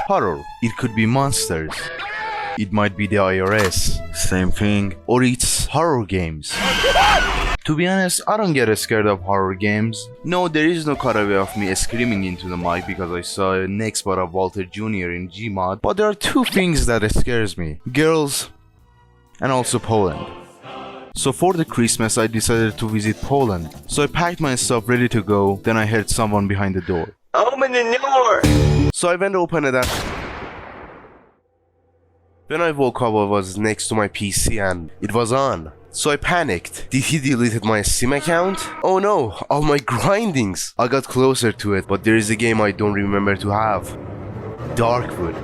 horror. It could be monsters. It might be the IRS. Same thing. Or it's horror games. To be honest, I don't get scared of horror games. No, there is no cutaway of me screaming into the mic because I saw a neck spot of Walter Jr. in Gmod. But there are two things that scares me. Girls and also Poland. So for the Christmas I decided to visit Poland. So I packed my stuff ready to go, then I heard someone behind the door. Open the door! So I went to open it up. When I woke up I was next to my PC and it was on. So I panicked. Did he delete my Steam account? Oh no, all my grindings! I got closer to it, but there is a game I don't remember to have. Darkwood.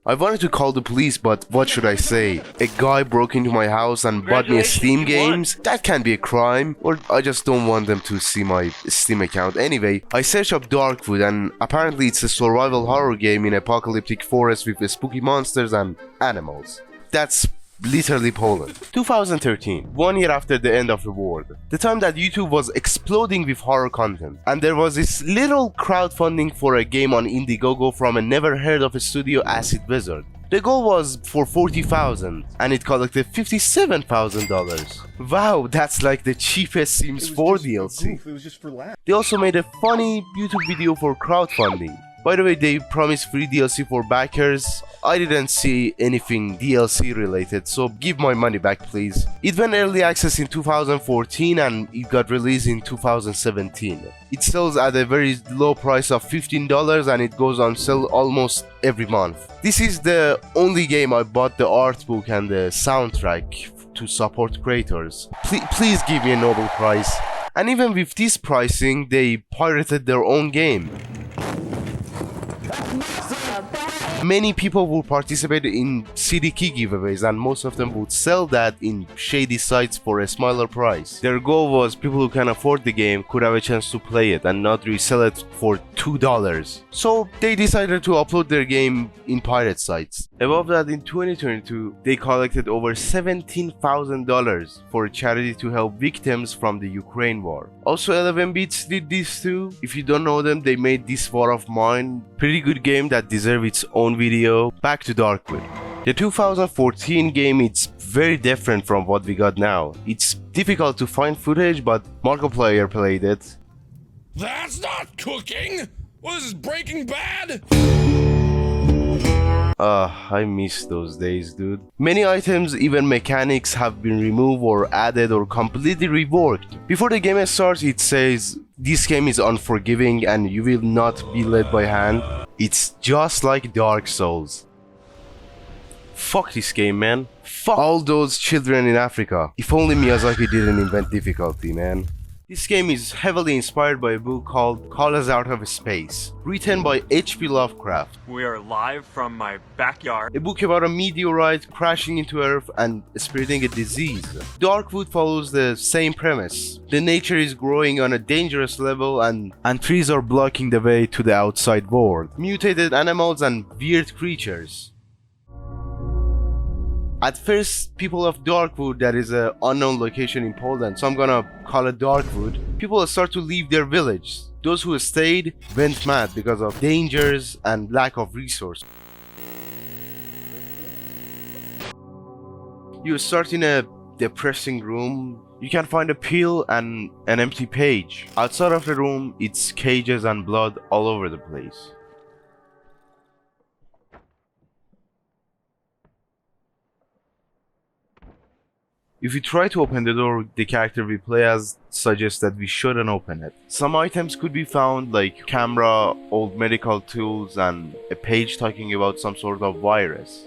I wanted to call the police, but what should I say? A guy broke into my house and bought me a Steam games? That can't be a crime. Or I just don't want them to see my Steam account. Anyway, I searched up Darkwood and apparently it's a survival horror game in apocalyptic forest with spooky monsters and animals. That's literally Poland. 2013, 1 year after the end of the world. The time that YouTube was exploding with horror content. And there was this little crowdfunding for a game on Indiegogo from a never heard of a studio, Acid Wizard. The goal was for $40,000 and it collected $57,000. Wow, that's like the cheapest Sims 4 DLC. It was just for laughs. They also made a funny YouTube video for crowdfunding. By the way, they promised free DLC for backers. I didn't see anything DLC related, so give my money back please. It went early access in 2014 and it got released in 2017. It sells at a very low price of $15 and it goes on sale almost every month. This is the only game I bought the art book and the soundtrack to support creators. Please give me a Nobel Prize. And even with this pricing, they pirated their own game. Many people will participate in CD key giveaways and most of them would sell that in shady sites for a smaller price. Their goal was people who can afford the game could have a chance to play it and not resell it for $2. So they decided to upload their game in pirate sites. Above that, in 2022, they collected over $17,000 for a charity to help victims from the Ukraine war. Also 11 Bits did this too. If you don't know them, they made This War of Mine. Pretty good game that deserves its own video. Back to Darkwood. The 2014 game is very different from what we got now. It's difficult to find footage, but Markiplier played it. That's not cooking! What is this, Breaking Bad? I miss those days, dude. Many items, even mechanics, have been removed or added or completely reworked. Before the game starts, it says, this game is unforgiving and you will not be led by hand. It's just like Dark Souls. Fuck this game, man. Fuck all those children in Africa. If only Miyazaki didn't invent difficulty, man. This game is heavily inspired by a book called Call Us Out of Space, written by H.P. Lovecraft. We are live from my backyard. A book about a meteorite crashing into Earth and spreading a disease. Darkwood follows the same premise. The nature is growing on a dangerous level and trees are blocking the way to the outside world. Mutated animals and weird creatures. At first, people of Darkwood, that is an unknown location in Poland, so I'm gonna call it Darkwood, people start to leave their village. Those who stayed went mad because of dangers and lack of resources. You start in a depressing room. You can find a pill and an empty page. Outside of the room, it's cages and blood all over the place. If we try to open the door, the character we play as suggests that we shouldn't open it. Some items could be found like camera, old medical tools and a page talking about some sort of virus.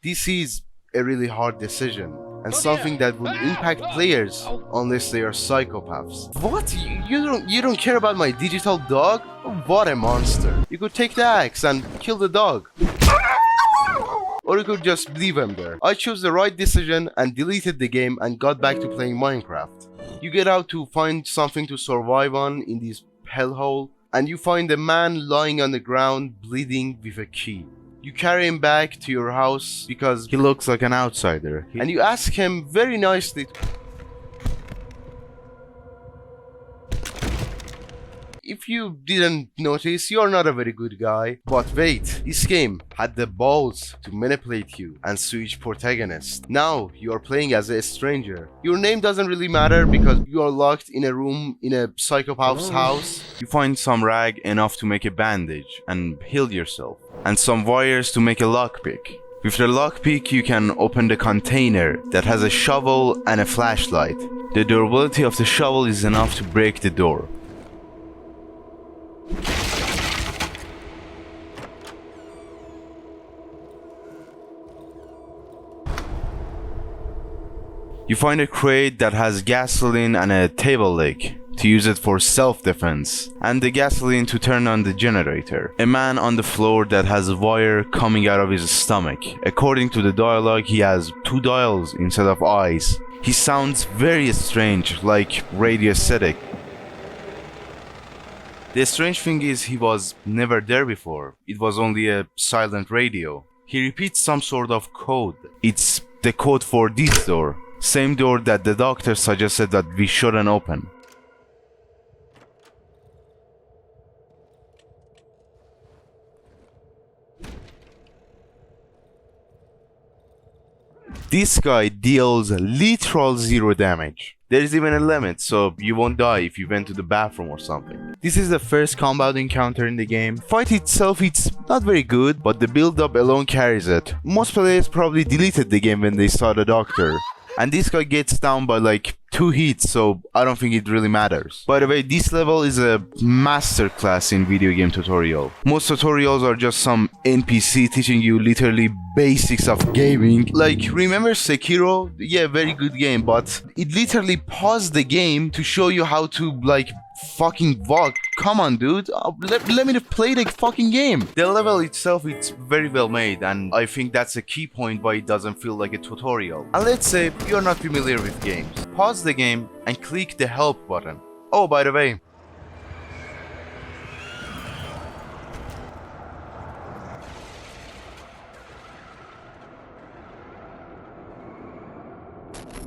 This is a really hard decision and something that will impact players unless they are psychopaths. What? You don't care about my digital dog? What a monster. You could take the axe and kill the dog. Or you could just leave him there. I chose the right decision and deleted the game and got back to playing Minecraft. You get out to find something to survive on in this hellhole and you find a man lying on the ground bleeding with a key. You carry him back to your house because he looks like an outsider. And you ask him very nicely. If you didn't notice, you're not a very good guy. But wait, this game had the balls to manipulate you and switch protagonist. Now you're playing as a stranger. Your name doesn't really matter because you are locked in a room in a psychopath's house. You find some rag enough to make a bandage and heal yourself, and some wires to make a lockpick. With the lockpick, you can open the container that has a shovel and a flashlight. The durability of the shovel is enough to break the door. You find a crate that has gasoline and a table leg to use it for self-defense, and the gasoline to turn on the generator. A man on the floor that has a wire coming out of his stomach. According to the dialogue, he has 2 dials instead of eyes. He sounds very strange, like radiostatic. The strange thing is he was never there before. It was only a silent radio. He repeats some sort of code. It's the code for this door. Same door that the doctor suggested that we shouldn't open. This guy deals literal 0 damage. There is even a limit, so you won't die if you went to the bathroom or something. This is the first combat encounter in the game. Fight itself, it's not very good, but the build-up alone carries it. Most players probably deleted the game when they saw the doctor. And this guy gets down by like 2 hits, so I don't think it really matters. By the way, this level is a masterclass in video game tutorial. Most tutorials are just some NPC teaching you literally basics of gaming. Like, remember Sekiro? Yeah, very good game, but it literally paused the game to show you how to like fucking walk. Come on, dude. Let me play the fucking game. The level itself, it's very well made, and I think that's a key point why it doesn't feel like a tutorial. And let's say you're not familiar with games. Pause the game and click the help button. Oh, by the way,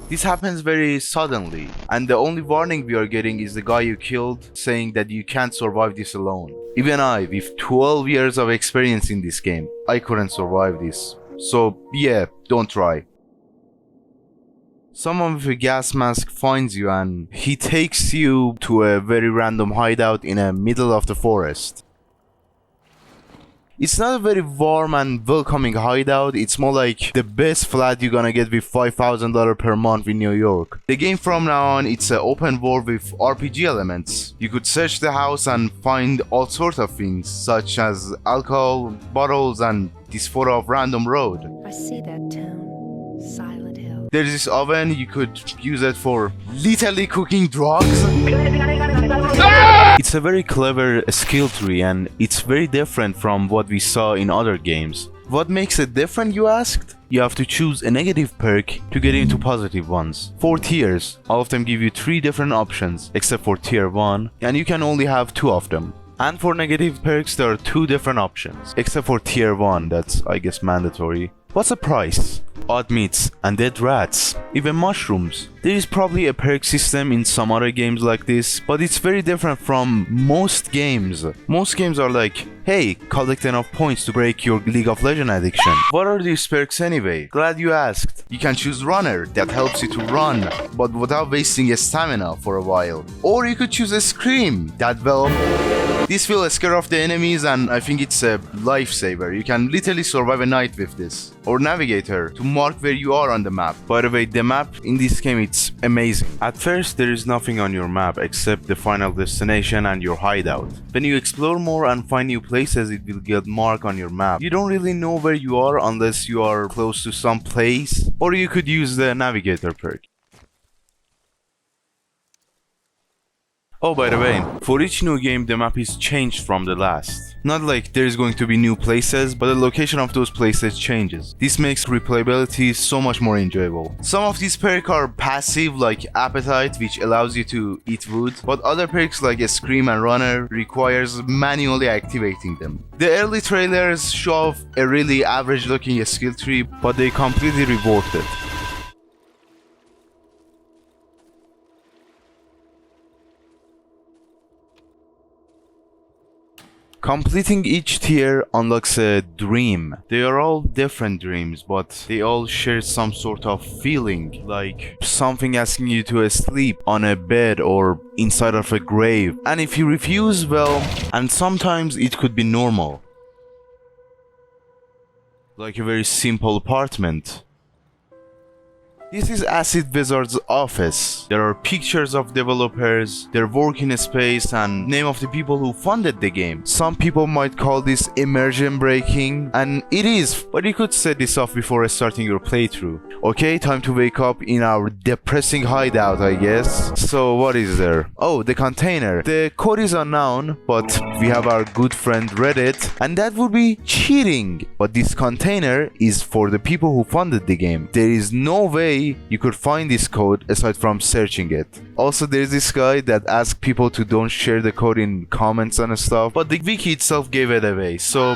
this happens very suddenly, and the only warning we are getting is the guy you killed saying that you can't survive this alone. Even I, with 12 years of experience in this game, I couldn't survive this. So yeah, don't try. Someone with a gas mask finds you and he takes you to a very random hideout in the middle of the forest. It's not a very warm and welcoming hideout, it's more like the best flat you're gonna get with $5,000 per month in New York. The game from now on, it's an open world with RPG elements. You could search the house and find all sorts of things, such as alcohol, bottles, and this photo of random road. I see that town, Silent Hill. There's this oven, you could use it for literally cooking drugs. It's a very clever skill tree and it's very different from what we saw in other games. What makes it different, you asked? You have to choose a negative perk to get into positive ones. 4 tiers, all of them give you 3 different options except for tier 1, and you can only have 2 of them. And for negative perks there are 2 different options, except for tier 1, that's I guess mandatory. What's the price? Odd meats and dead rats, even mushrooms. There is probably a perk system in some other games like this, but it's very different from most games. Most games are like, hey, collect enough points to break your League of Legends addiction. What are these perks anyway? Glad you asked. You can choose runner, that helps you to run, but without wasting your stamina for a while. Or you could choose a scream, that well, this will scare off the enemies and I think it's a lifesaver. You can literally survive a night with this. Or navigator, to mark where you are on the map. By the way, the map in this game, it's amazing. At first there is nothing on your map except the final destination and your hideout. When you explore more and find new places, it will get marked on your map. You don't really know where you are unless you are close to some place, or you could use the navigator perk. Oh, by the way, for each new game, the map is changed from the last. Not like there's going to be new places, but the location of those places changes. This makes replayability so much more enjoyable. Some of these perks are passive, like Appetite, which allows you to eat wood, but other perks like Scream and Runner requires manually activating them. The early trailers show off a really average looking skill tree, but they completely reworked it. Completing each tier unlocks a dream. They are all different dreams, but they all share some sort of feeling, like something asking you to sleep on a bed or inside of a grave. And if you refuse, well, and sometimes it could be normal, like a very simple apartment. This is Acid Wizard's office. There are pictures of developers, their working space, and name of the people who funded the game. Some people might call this immersion breaking, and it is, but you could set this off before starting your playthrough. Okay, time to wake up in our depressing hideout, I guess. So what is there? Oh, the container. The code is unknown, but we have our good friend Reddit, and that would be cheating. But this container is for the people who funded the game. There is no way you could find this code aside from searching it. Also, there's this guy that asked people to don't share the code in comments and stuff, but the wiki itself gave it away, so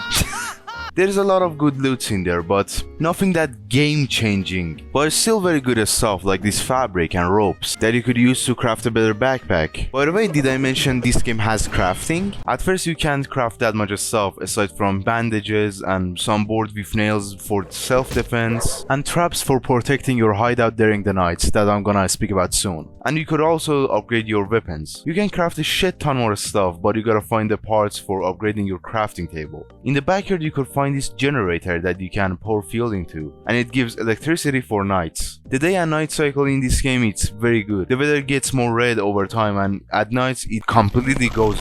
there's a lot of good loot in there, but nothing that game-changing. But it's still very good stuff like this fabric and ropes that you could use to craft a better backpack. By the way, did I mention this game has crafting? At first you can't craft that much stuff aside from bandages and some board with nails for self-defense and traps for protecting your hideout during the night that I'm gonna speak about soon. And you could also upgrade your weapons. You can craft a shit ton more stuff, but you gotta find the parts for upgrading your crafting table. In the backyard you could find this generator that you can pour fuel into, and it gives electricity for nights. The day and night cycle in this game it's very good. The weather gets more red over time, and at nights it completely goes.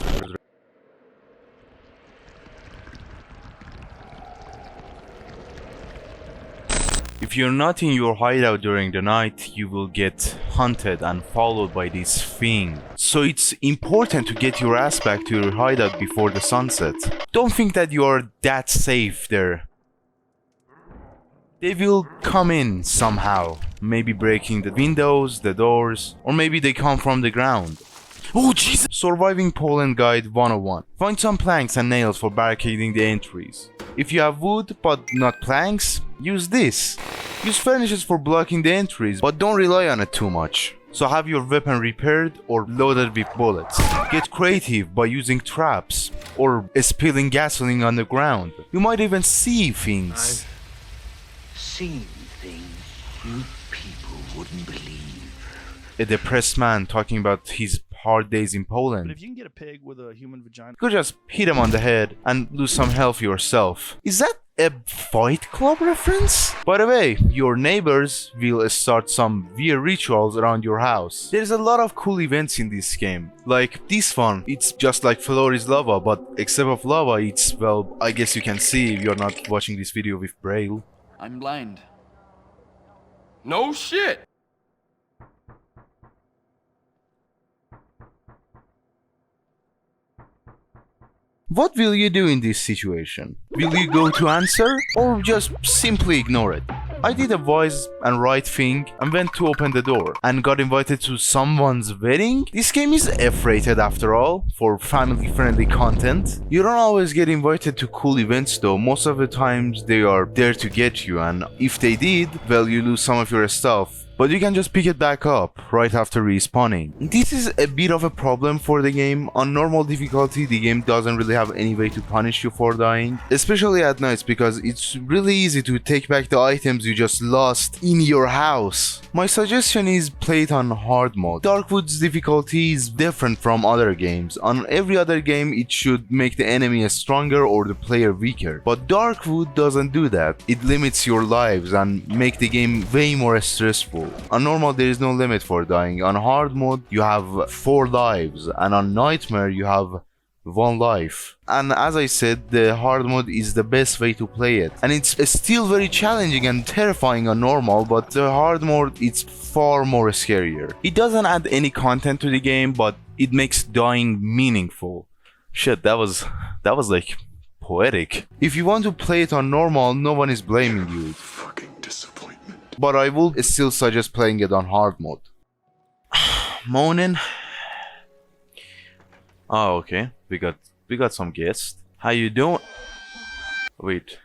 If you're not in your hideout during the night, you will get hunted and followed by this thing. So it's important to get your ass back to your hideout before the sunset. Don't think that you are that safe there. They will come in somehow. Maybe breaking the windows, the doors, or maybe they come from the ground. Oh Jesus! Surviving Poland Guide 101. Find some planks and nails for barricading the entries. If you have wood but not planks, use this. Use furniture for blocking the entries, but don't rely on it too much. So have your weapon repaired or loaded with bullets. Get creative by using traps or spilling gasoline on the ground. You might even see things. I've seen things you people wouldn't believe. A depressed man talking about his hard days in Poland. But if you can get a pig with a human vagina, You could just hit him on the head and lose some health yourself. Is that a Fight Club reference? By the way, your neighbors will start some weird rituals around your house. There's a lot of cool events in this game. Like this one, it's just like floor is lava, but except of lava, it's, well, I guess you can see if you're not watching this video with Braille. I'm blind. No shit. What will you do in this situation? Will you go to answer or just simply ignore it? I did a wise and right thing and went to open the door and got invited to someone's wedding. This game is F-rated after all, for family-friendly content. You don't always get invited to cool events though. Most of the times they are there to get you, and if they did, well, you lose some of your stuff. But you can just pick it back up right after respawning. This is a bit of a problem for the game. On normal difficulty, the game doesn't really have any way to punish you for dying, especially at nights, because it's really easy to take back the items you just lost in your house. My suggestion is play it on hard mode. Darkwood's difficulty is different from other games. On every other game, it should make the enemy stronger or the player weaker. But Darkwood doesn't do that. It limits your lives and make the game way more stressful. On normal there is no limit for dying. On hard mode you have 4 lives, and on nightmare you have 1 life. And as I said, the hard mode is the best way to play it, and it's still very challenging and terrifying on normal, but the hard mode it's far more scarier. It doesn't add any content to the game, but It makes dying meaningful. Shit, that was like poetic. If you want to play it on normal, no one is blaming you. Fucking disappointment. But I will still suggest playing it on hard mode. Moaning. Oh, okay. We got some guests. How you doing? Wait.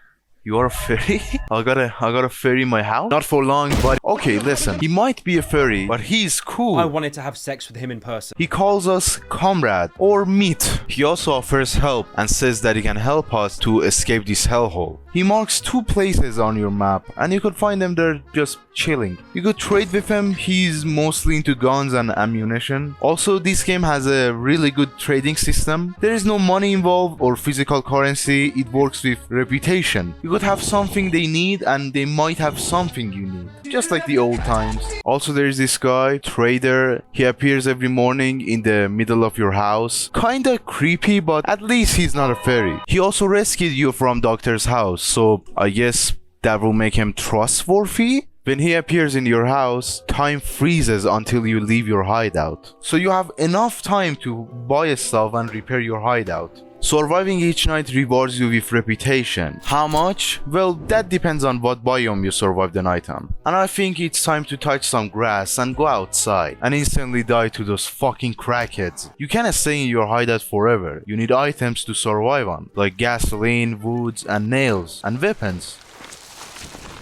You are a fairy? I got a fairy in my house? Not for long, but okay, listen. He might be a fairy, but he's cool. I wanted to have sex with him in person. He calls us comrade or meat. He also offers help and says that he can help us to escape this hellhole. He marks 2 places on your map and you could find them there just chilling. You could trade with him. He's mostly into guns and ammunition. Also, this game has a really good trading system. There is no money involved or physical currency. It works with reputation. You could have something they need and they might have something you need. Just like the old times. Also, there is this guy, trader. He appears every morning in the middle of your house. Kinda creepy, but at least he's not a fairy. He also rescued you from doctor's house, so I guess that will make him trustworthy. When he appears in your house, time freezes until you leave your hideout. So you have enough time to buy stuff and repair your hideout. Surviving each night rewards you with reputation. How much? Well, that depends on what biome you survive the night on. And I think it's time to touch some grass and go outside and instantly die to those fucking crackheads. You can't stay in your hideout forever. You need items to survive on, like gasoline, woods, and nails, and weapons.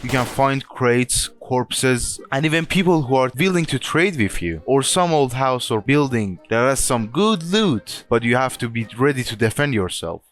You can find crates, corpses, and even people who are willing to trade with you, or some old house or building that has some good loot, but you have to be ready to defend yourself.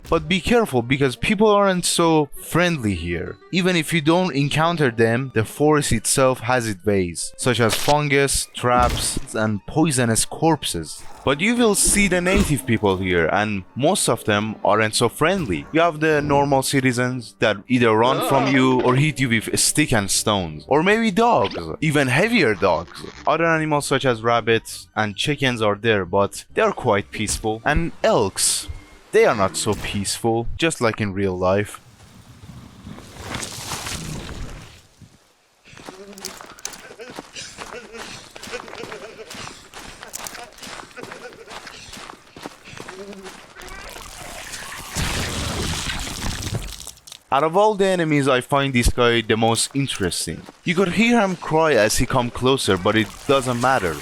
But be careful because people aren't so friendly here. Even if you don't encounter them, the forest itself has its ways, such as fungus, traps, and poisonous corpses. But you will see the native people here, and most of them aren't so friendly. You have the normal citizens that either run from you or hit you with stick and stones. Or maybe dogs, even heavier dogs. Other animals such as rabbits and chickens are there, but they're quite peaceful. And elks. They are not so peaceful, just like in real life. Out of all the enemies, I find this guy the most interesting. You could hear him cry as he comes closer, but it doesn't matter.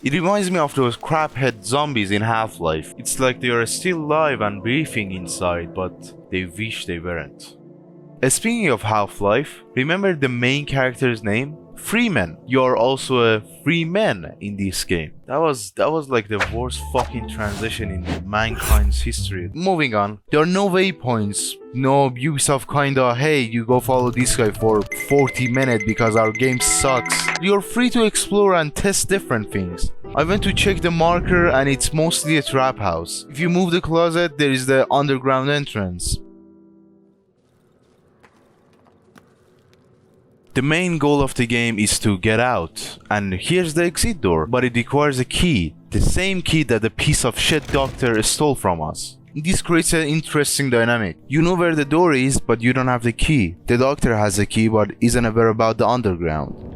It reminds me of those crabhead zombies in Half-Life. It's like they are still alive and breathing inside, but they wish they weren't. Speaking of Half-Life, remember the main character's name? Freeman. You're also a free man in this game. That was like the worst fucking transition in mankind's history. Moving on. There are no waypoints. No Ubisoft kinda, hey, you go follow this guy for 40 minutes because our game sucks. You're free to explore and test different things. I went to check the marker and it's mostly a trap house. If you move the closet, there is the underground entrance. The main goal of the game is to get out, and here's the exit door, but it requires a key, the same key that the piece of shit doctor stole from us. This creates an interesting dynamic. You know where the door is, but you don't have the key. The doctor has a key, but isn't aware about the underground.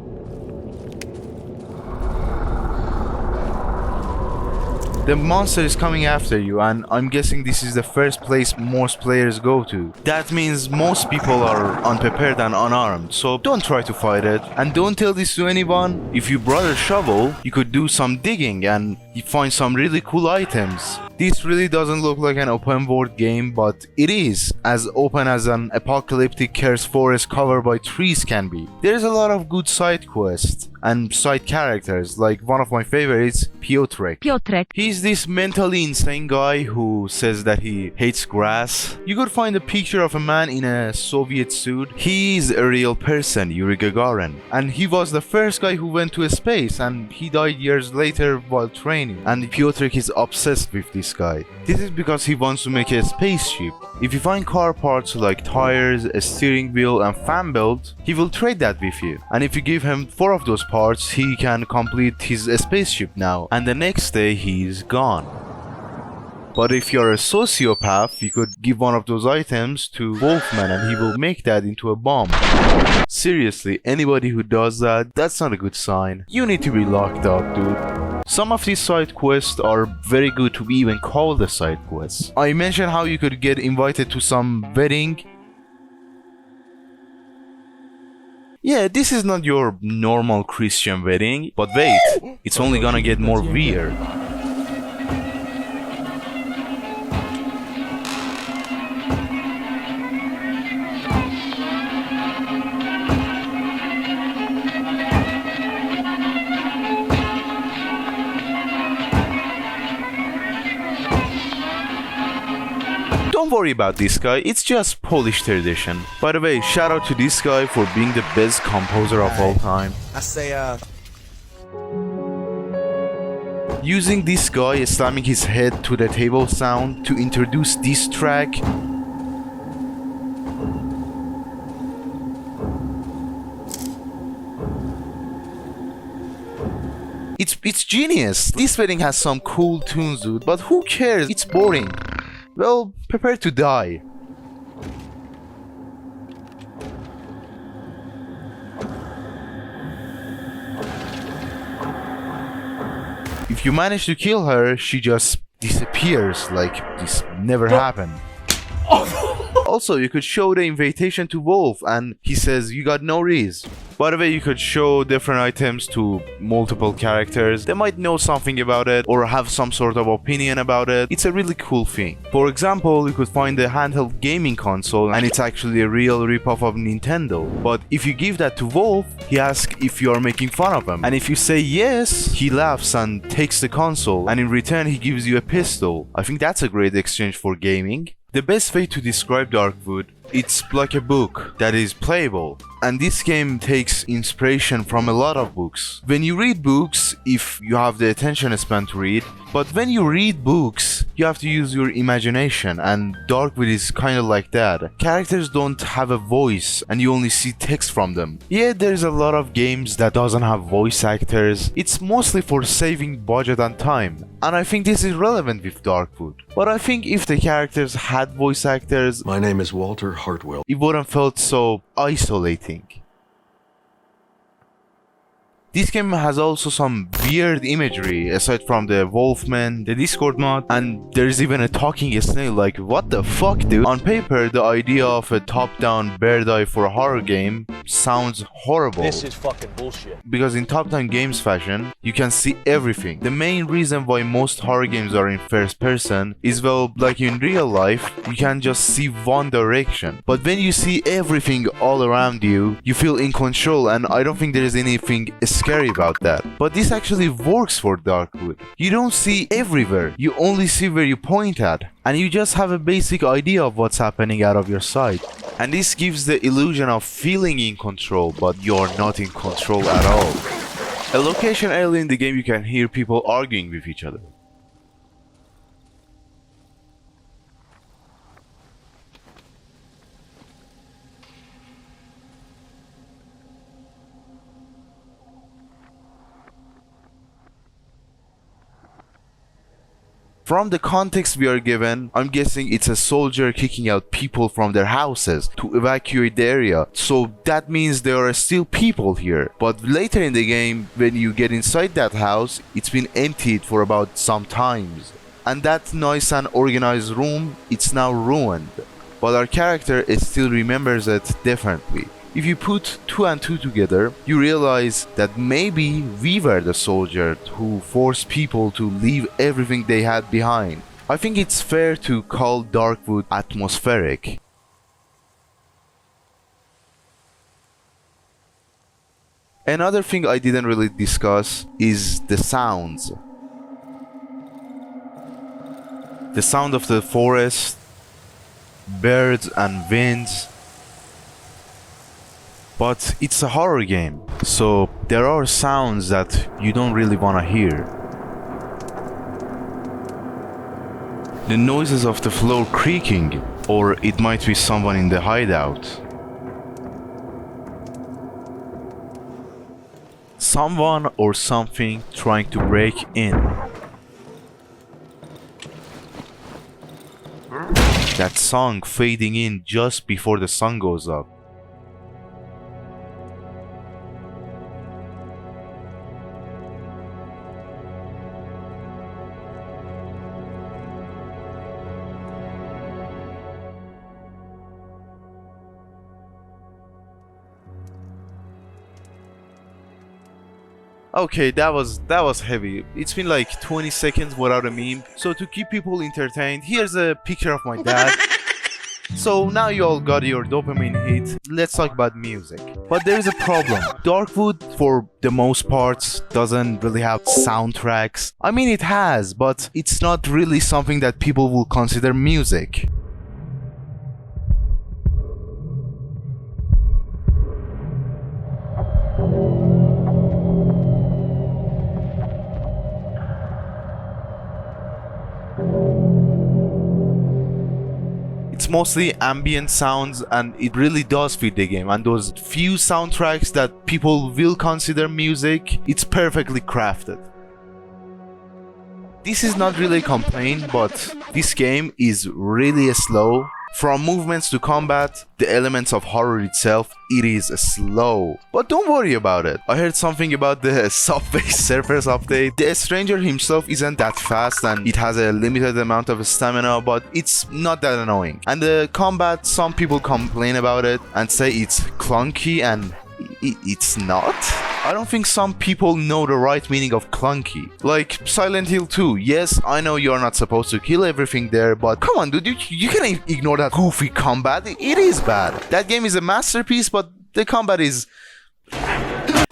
The monster is coming after you, and I'm guessing this is the first place most players go to. That means most people are unprepared and unarmed, so don't try to fight it. And don't tell this to anyone. If you brought a shovel, you could do some digging and you find some really cool items. This really doesn't look like an open world game, but it is as open as an apocalyptic cursed forest covered by trees can be. There's a lot of good side quests and side characters, like one of my favorites, Piotrek. He's this mentally insane guy who says that he hates grass. You could find a picture of a man in a Soviet suit. He is a real person, Yuri Gagarin, and he was the first guy who went to space, and he died years later while training. And Piotrek is obsessed with this guy. This is because he wants to make a spaceship. If you find car parts like tires, a steering wheel and fan belt, he will trade that with you. And if you give him 4 of those parts, he can complete his spaceship now. And the next day he is gone. But if you're a sociopath, you could give one of those items to Wolfman and he will make that into a bomb. Seriously, anybody who does that, that's not a good sign. You need to be locked up, dude. Some of these side quests are very good to be even called a side quests. I mentioned how you could get invited to some wedding. Yeah, this is not your normal Christian wedding, but wait, it's only gonna get more weird. Don't worry about this guy, it's just Polish tradition. By the way, shout out to this guy for being the best composer of all time. I say, Using this guy slamming his head to the table sound to introduce this track. It's genius. This wedding has some cool tunes, dude, but who cares? It's boring. Well, prepare to die. If you manage to kill her, she just disappears like this never happened. Also, you could show the invitation to Wolf and he says you got no reason. By the way, you could show different items to multiple characters. They might know something about it or have some sort of opinion about it. It's a really cool thing. For example, you could find a handheld gaming console and it's actually a real ripoff of Nintendo. But if you give that to Wolf, he asks if you are making fun of him. And if you say yes, he laughs and takes the console. And in return, he gives you a pistol. I think that's a great exchange for gaming. The best way to describe Darkwood, it's like a book that is playable. And this game takes inspiration from a lot of books. When you read books, if you have the attention span to read, but when you read books, you have to use your imagination, and Darkwood is kind of like that. Characters don't have a voice and you only see text from them. Yeah, there's a lot of games that doesn't have voice actors. It's mostly for saving budget and time. And I think this is relevant with Darkwood. But I think if the characters had voice actors, My name is Walter Hartwell. it wouldn't felt so isolating. This game has also some weird imagery aside from the Wolfman, the Discord mod, and there's even a talking snail. Like, what the fuck, dude? On paper, the idea of a top-down bird eye for a horror game sounds horrible. This is fucking bullshit. Because in top-down games fashion, you can see everything. The main reason why most horror games are in first person is, well, like in real life, you can just see one direction. But when you see everything all around you, you feel in control, and I don't think there is anything scary about that. But this actually works for Darkwood. You don't see everywhere, you only see where you point at, and you just have a basic idea of what's happening out of your sight. And this gives the illusion of feeling in control, but you're not in control at all. A location early in the game, you can hear people arguing with each other. From the context we are given, I'm guessing it's a soldier kicking out people from their houses to evacuate the area. So that means there are still people here. But later in the game, when you get inside that house, it's been emptied for about some times. And that nice and organized room, it's now ruined. But our character still remembers it differently. If you put 2 and 2 together, you realize that maybe we were the soldier who forced people to leave everything they had behind. I think it's fair to call Darkwood atmospheric. Another thing I didn't really discuss is the sounds. The sound of the forest, birds and winds. But it's a horror game, so there are sounds that you don't really want to hear. The noises of the floor creaking, or it might be someone in the hideout. Someone or something trying to break in. That song fading in just before the sun goes up. Okay, that was heavy. It's been like 20 seconds without a meme. So to keep people entertained, here's a picture of my dad. So now you all got your dopamine hit. Let's talk about music. But there is a problem. Darkwood, for the most parts, doesn't really have soundtracks. I mean, it has, but it's not really something that people will consider music. It's mostly ambient sounds, and it really does fit the game, and those few soundtracks that people will consider music, it's perfectly crafted. This is not really a complaint, but this game is really slow. From movements to combat, the elements of horror itself, it is slow. But don't worry about it. I heard something about the Subway Surfers update. The stranger himself isn't that fast and it has a limited amount of stamina, but it's not that annoying. And the combat, some people complain about it and say it's clunky, and it's not. I don't think some people know the right meaning of clunky. Like Silent Hill 2, yes, I know you're not supposed to kill everything there, but come on dude, you can't ignore that goofy combat. It is bad. That game is a masterpiece, but the combat is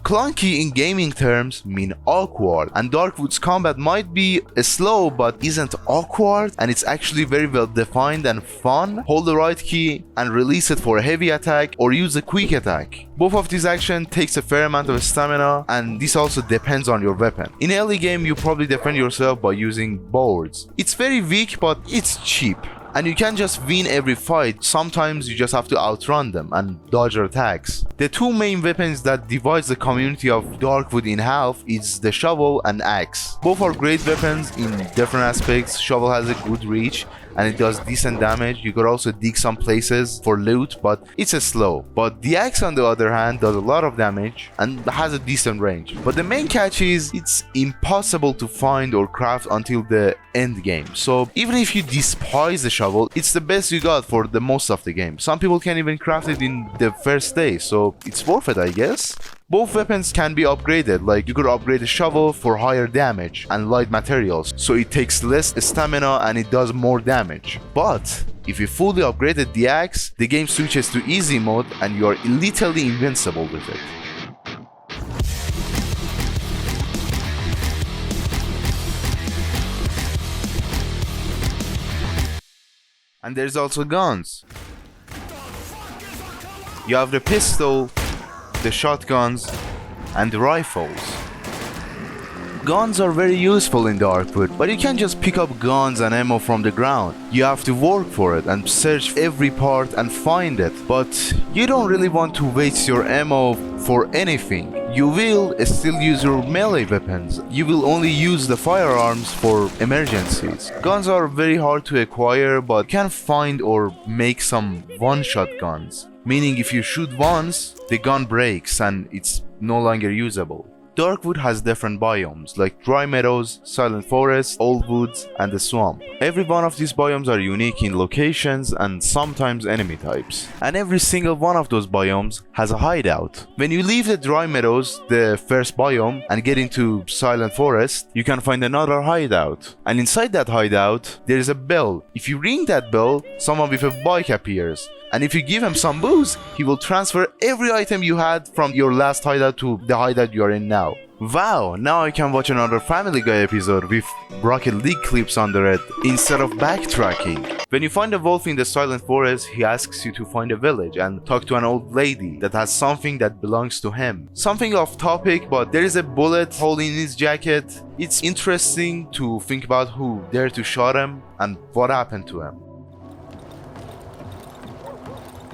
clunky in gaming terms mean awkward, and Darkwood's combat might be slow but isn't awkward, and it's actually very well defined and fun. Hold the right key and release it for a heavy attack or use a quick attack. Both of these actions takes a fair amount of stamina, and this also depends on your weapon. In early game you probably defend yourself by using boards. It's very weak but it's cheap. And you can't just win every fight, sometimes you just have to outrun them and dodge their attacks. The two main weapons that divides the community of Darkwood in half is the shovel and axe. Both are great weapons in different aspects. Shovel has a good reach and it does decent damage. You could also dig some places for loot, but it's slow. But the axe on the other hand does a lot of damage and has a decent range. But the main catch is it's impossible to find or craft until the end game. So even if you despise the shovel, it's the best you got for the most of the game. Some people can't even craft it in the first day, so it's worth it, I guess. Both weapons can be upgraded, like you could upgrade the shovel for higher damage and light materials, so it takes less stamina and it does more damage. But if you fully upgraded the axe, the game switches to easy mode and you are literally invincible with it. And there's also guns. You have the pistol, the shotguns, and the rifles. Guns are very useful in Darkwood, but you can't just pick up guns and ammo from the ground. You have to work for it and search every part and find it. But you don't really want to waste your ammo for anything. You will still use your melee weapons. You will only use the firearms for emergencies. Guns are very hard to acquire, but you can find or make some one-shot guns. Meaning if you shoot once, the gun breaks and it's no longer usable. Darkwood has different biomes like dry meadows, silent forests, old woods, and the swamp. Every one of these biomes are unique in locations and sometimes enemy types. And every single one of those biomes has a hideout. When you leave the dry meadows, the first biome, and get into silent forest, you can find another hideout. And inside that hideout, there is a bell. If you ring that bell, someone with a bike appears. And if you give him some booze, he will transfer every item you had from your last hideout to the hideout you are in now. Wow, now I can watch another Family Guy episode with Rocket League clips under it instead of backtracking. When you find a wolf in the silent forest, he asks you to find a village and talk to an old lady that has something that belongs to him. Something off topic, but there is a bullet hole in his jacket. It's interesting to think about who dared to shot him and what happened to him.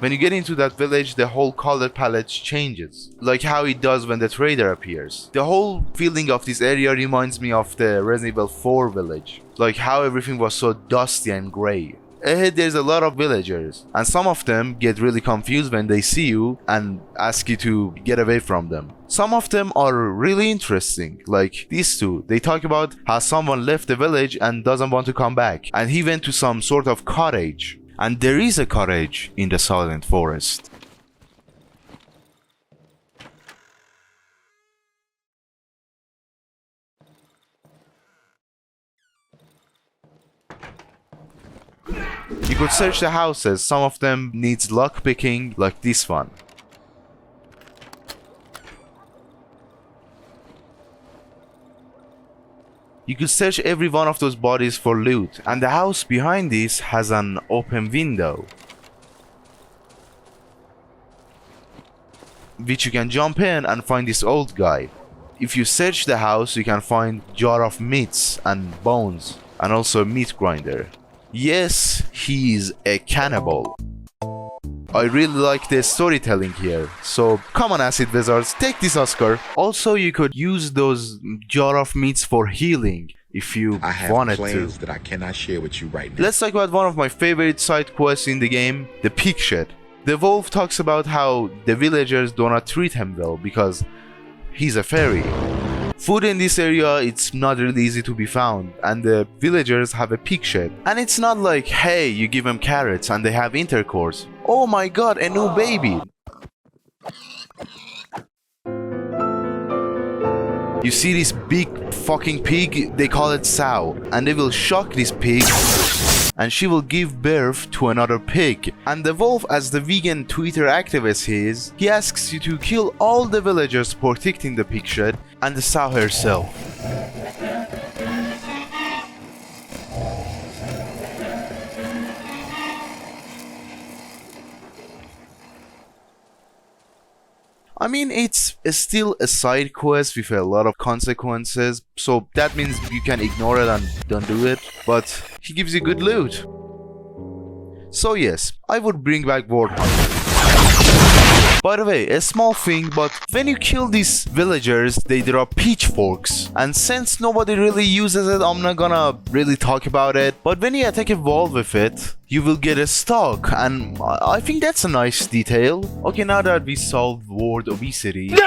When you get into that village, the whole color palette changes, like how it does when the trader appears. The whole feeling of this area reminds me of the Resident Evil 4 village, like how everything was so dusty and grey. ahead there's a lot of villagers, and some of them get really confused when they see you and ask you to get away from them. Some of them are really interesting, like these two. They talk about how someone left the village and doesn't want to come back, and he went to some sort of cottage. And there is a cottage in the Silent Forest. You could search the houses. Some of them needs lockpicking, like this one. You could search every one of those bodies for loot, and the house behind this has an open window, which you can jump in and find this old guy. If you search the house, you can find jar of meats and bones, and also a meat grinder. Yes, he is a cannibal. I really like the storytelling here, so come on Acid Wizards, take this Oscar. Also, you could use those jar of meats for healing if you wanted to. That I cannot share with you right now. Let's talk about one of my favorite side quests in the game, the pig shed. The wolf talks about how the villagers do not treat him well because he's a fairy. Food in this area, it's not really easy to be found, and the villagers have a pig shed. And it's not like, hey, you give them carrots and they have intercourse. Oh my god, a new baby! You see this big fucking pig, they call it sow, and they will shock this pig and she will give birth to another pig. And the wolf, as the vegan Twitter activist he is, he asks you to kill all the villagers protecting the pig shed and the sow herself. I mean, it's still a side quest with a lot of consequences, so that means you can ignore it and don't do it, but he gives you good loot. So yes, I would bring back Warhammer. By the way, a small thing, but when you kill these villagers, they drop pitchforks. And since nobody really uses it, I'm not gonna really talk about it. But when you attack a wall with it, you will get a stock, and I think that's a nice detail. Okay, now that we solved world obesity... No!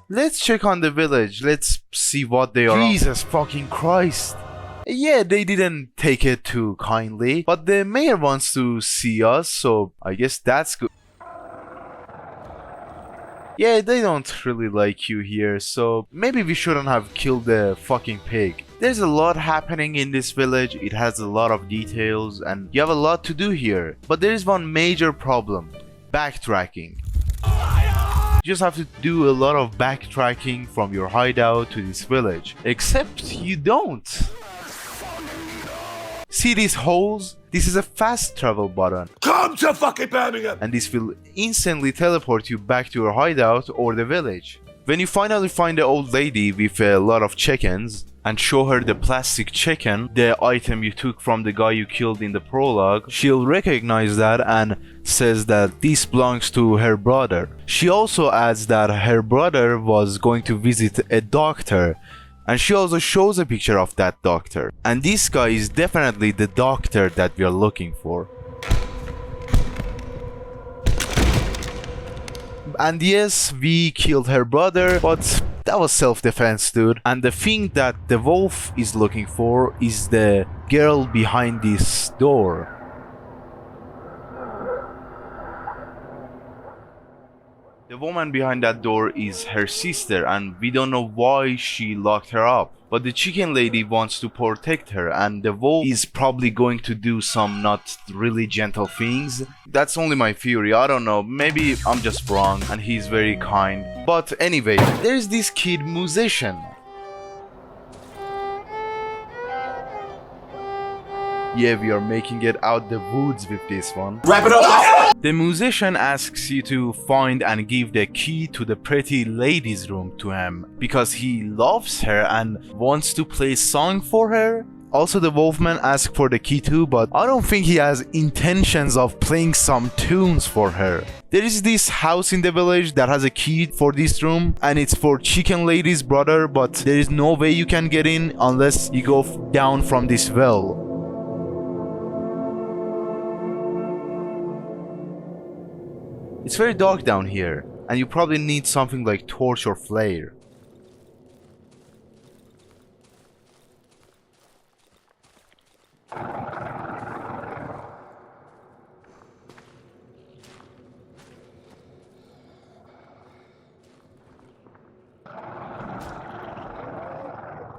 Let's check on the village, let's see what they are. Jesus fucking Christ. Yeah, they didn't take it too kindly, but the mayor wants to see us, so I guess that's good. Yeah, they don't really like you here, so maybe we shouldn't have killed the fucking pig. There's a lot happening in this village, it has a lot of details, and you have a lot to do here. But there is one major problem: backtracking. You just have to do a lot of backtracking from your hideout to this village. Except you don't. See these holes? This is a fast travel button. Come to fucking Birmingham! And this will instantly teleport you back to your hideout or the village. When you finally find the old lady with a lot of chickens and show her the plastic chicken, the item you took from the guy you killed in the prologue, she'll recognize that and says that this belongs to her brother. She also adds that her brother was going to visit a doctor, and she also shows a picture of that doctor. And this guy is definitely the doctor that we are looking for. And yes, we killed her brother, but that was self-defense, dude. And the thing that the wolf is looking for is the girl behind this door. The woman behind that door is her sister, and we don't know why she locked her up. But the chicken lady wants to protect her, and the wolf is probably going to do some not really gentle things. That's only my theory, I don't know, maybe I'm just wrong and he's very kind. But anyway, there's this kid musician. Yeah, we are making it out the woods with this one. Wrap it up! The musician asks you to find and give the key to the pretty lady's room to him because he loves her and wants to play a song for her. Also, the Wolfman asked for the key too, but I don't think he has intentions of playing some tunes for her. There is this house in the village that has a key for this room, and it's for Chicken Lady's brother, but there is no way you can get in unless you go down from this well. It's very dark down here, and you probably need something like torch or flare.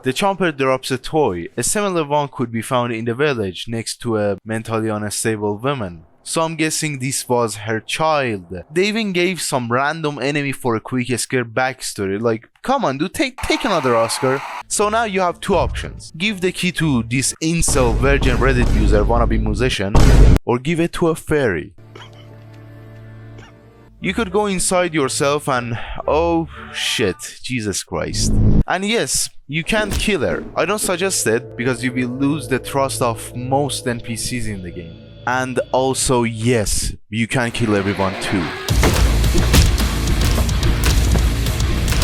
The Chomper drops a toy. A similar one could be found in the village next to a mentally unstable woman. So I'm guessing this was her child. They even gave some random enemy for a quick scare backstory. Like, come on dude, take another Oscar. So now you have two options. Give the key to this incel virgin Reddit user wannabe musician, or give it to a fairy. You could go inside yourself and oh shit, Jesus Christ. And yes, you can't kill her. I don't suggest it because you will lose the trust of most NPCs in the game. And also yes, you can kill everyone too.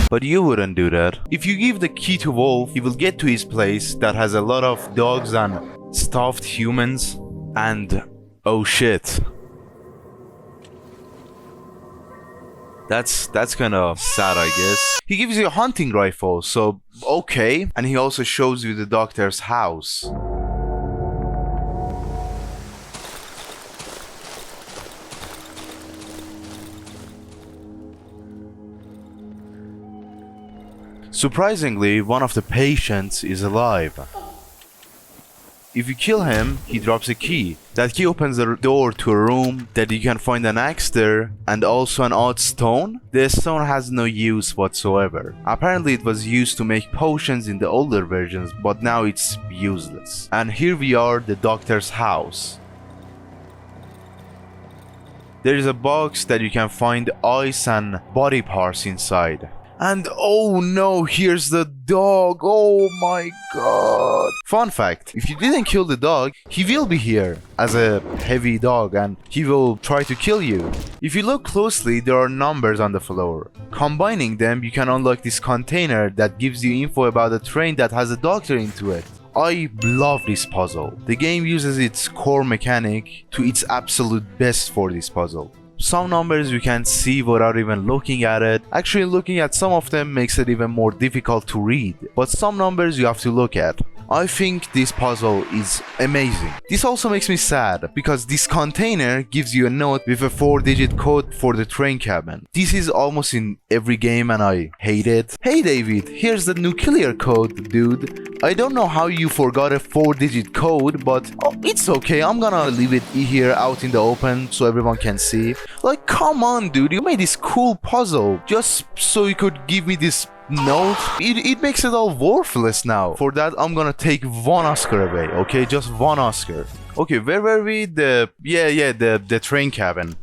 But you wouldn't do that. If you give the key to Wolf, he will get to his place that has a lot of dogs and stuffed humans. And oh shit. That's kinda sad, I guess. He gives you a hunting rifle, so okay. And he also shows you the doctor's house. Surprisingly, one of the patients is alive. If you kill him, he drops a key. That key opens the door to a room that you can find an axe there and also an odd stone. The stone has no use whatsoever. Apparently it was used to make potions in the older versions, but now it's useless. And here we are, the doctor's house. There is a box that you can find ice and body parts inside. And oh no, here's the dog. Oh my god. Fun fact, if you didn't kill the dog, he will be here as a heavy dog and he will try to kill you. If you look closely, there are numbers on the floor. Combining them, you can unlock this container that gives you info about a train that has a doctor into it. I love this puzzle. The game uses its core mechanic to its absolute best for this puzzle. Some numbers you can see without even looking at it. Actually, looking at some of them makes it even more difficult to read, but some numbers you have to look at. I think this puzzle is amazing. This also makes me sad because this container gives you a note with a 4-digit code for the train cabin. This is almost in every game and I hate it. Hey David, here's the nuclear code, dude. I don't know how you forgot a 4-digit code, but oh, it's okay. I'm gonna leave it here out in the open so everyone can see. Like, come on dude, you made this cool puzzle just so you could give me this note. It makes it all worthless now. For that, I'm gonna take 1 Oscar away, okay? Just 1 Oscar. Okay, where were we? The train cabin.